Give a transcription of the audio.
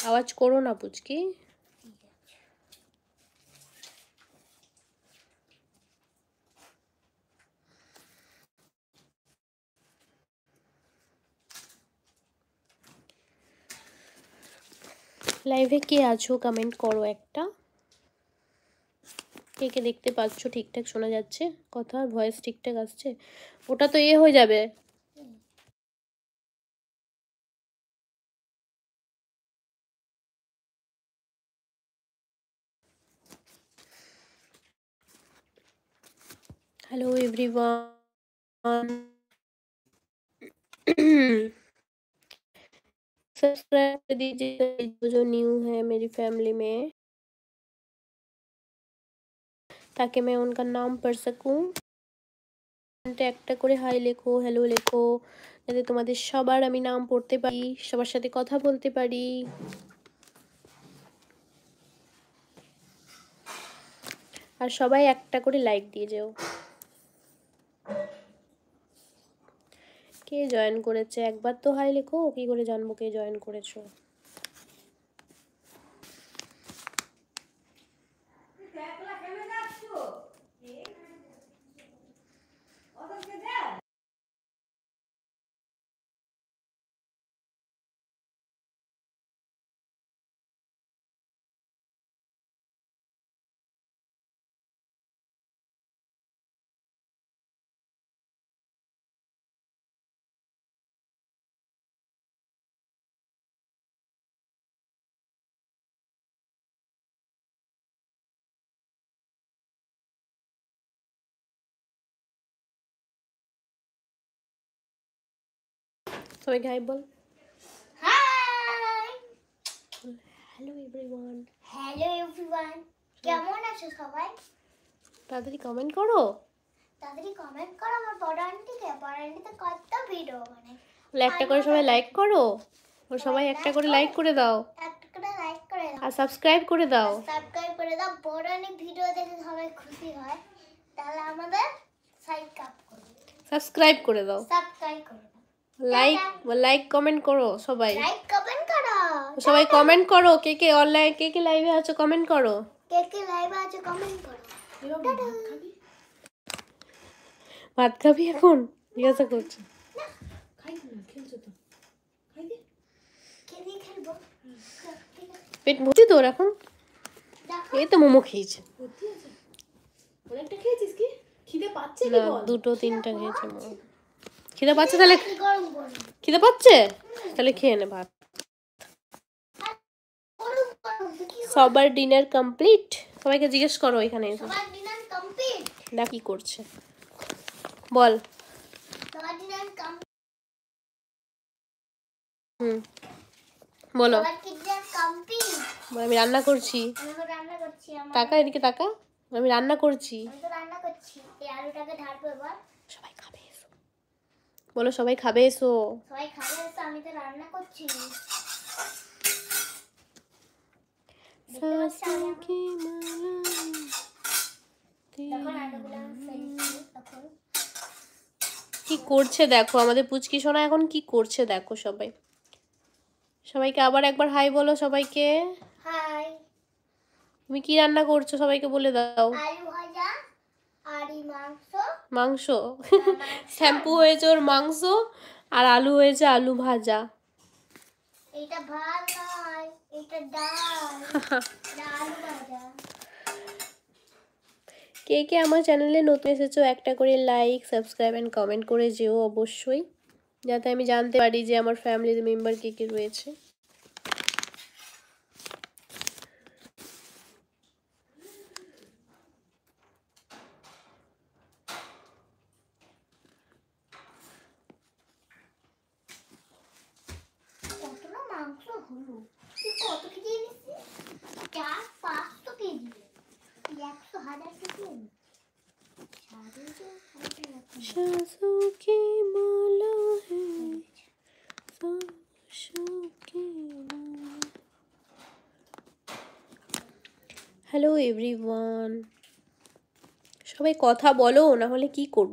আওয়াজ করো না পুচকি। লাইভে কে আছো কমেন্ট করো একটা। কে কে দেখতে পাচ্ছ, ঠিকঠাক শোনা যাচ্ছে কথা, ভয়েস ঠিকঠাক আসছে? ওটা তো হয়ে যাবে। हेलो एवरीवन, सब्सक्राइब कर दीजिए जो न्यू है मेरी फैमिली में, ताकि मैं उनका नाम पढ़ सकूं। একটা করে হাই লেখো, হ্যালো লেখো, যাতে তোমাদের সবার আমি নাম পড়তে পারি, সবার সাথে কথা বলতে পারি। আর সবাই একটা করে লাইক দিয়ে যাও। কে জয়েন করেছে একবার তো হাই লেখো, কি করে জানবো কে জয়েন করেছো? সবাইকে হাই বল। Hi, hello everyone. Hello everyone, কেমন আছো সবাই? তাড়াতাড়ি কমেন্ট করো, তাড়াতাড়ি কমেন্ট করো। আমার বড় আন্টিকে, বড় আন্টিতে কত ভিডিও বানায়। একটা করে সবাই লাইক করো, ও সবাই একটা করে লাইক করে দাও, একটা করে লাইক করে দাও, আর সাবস্ক্রাইব করে দাও। সাবস্ক্রাইব করে দাও। বড় আন্টি ভিডিও দেখে সবাই খুশি হয়, তাহলে আমাদের সাবস্ক্রাইব করো, সাবস্ক্রাইব করে দাও, সাবস্ক্রাইব করে দাও। লাইক কমেন্ট করো সবাই, লাইক কমেন্ট করো, সবাই কমেন্ট করো। কে কে অনলাইন, কে কে লাইভে আছো কমেন্ট করো। কে কে লাইভে আছে কমেন্ট করো। ভাত খাবি এখন? জিজ্ঞাসা করছে। খেলবো। পেট ভর্তি তোর এখন? এই তো মোমো খেয়েছে। অনেকটা খেয়েছিস কি? খিদে পাচ্ছে কি না, বল? দুটো তিনটা খেয়েছে মোমো। খিদে পাচ্ছে তাহলে? গরম গরম খিদে পাচ্ছে তাহলে খেয়ে নে ভাত। গরম গরম সবার ডিনার কমপ্লিট? সবাইকে জিজ্ঞেস করো এখানে এসে। সবার ডিনার কমপ্লিট? দেখ কি করছে বল। সবার ডিনার কমপ্লিট? বলো। সবার ডিনার কমপ্লিট? আমি রান্না করছি। আমি তো রান্না করছি। তাকা এদিকে তাকা, আমি রান্না করছি। আমি তো রান্না করছি। এই আলুটাকে ঢালবো এবার। সবাই খাবে এসো বলো, সবাই খাবে এসো। সবাই খাবে এসো, আমি তো রান্না করছি। কি করছে দেখো আমাদের পুচকি সোনা, এখন কি করছে দেখো সবাই। সবাইকে আবার একবার হাই বলো সবাইকে। হাই। তুমি কি রান্না করছো সবাইকে বলে দাও। আলু ভাজা আর মাংস। মাংস? শ্যাম্পু হয়েছে ওর মাংস, আর আলু হয়েছে আলু ভাজা। এটা ভাত নয়, এটা ডাল। আলু ভাজা। কে কে আমার চ্যানেলে নতুন এসেছো একটা করে লাইক, সাবস্ক্রাইব এন্ড কমেন্ট করে যেও অবশ্যই, যাতে আমি জানতে পারি যে আমার ফ্যামিলির মেম্বার কে কে রয়েছে। কতটা মাংস হলো? কত কেজি এনেছিস? 400-500 কেজি, 100,000 কেজি। হ্যালো এভরিওয়ান, সবাই কথা বলো, না হলে কি করব।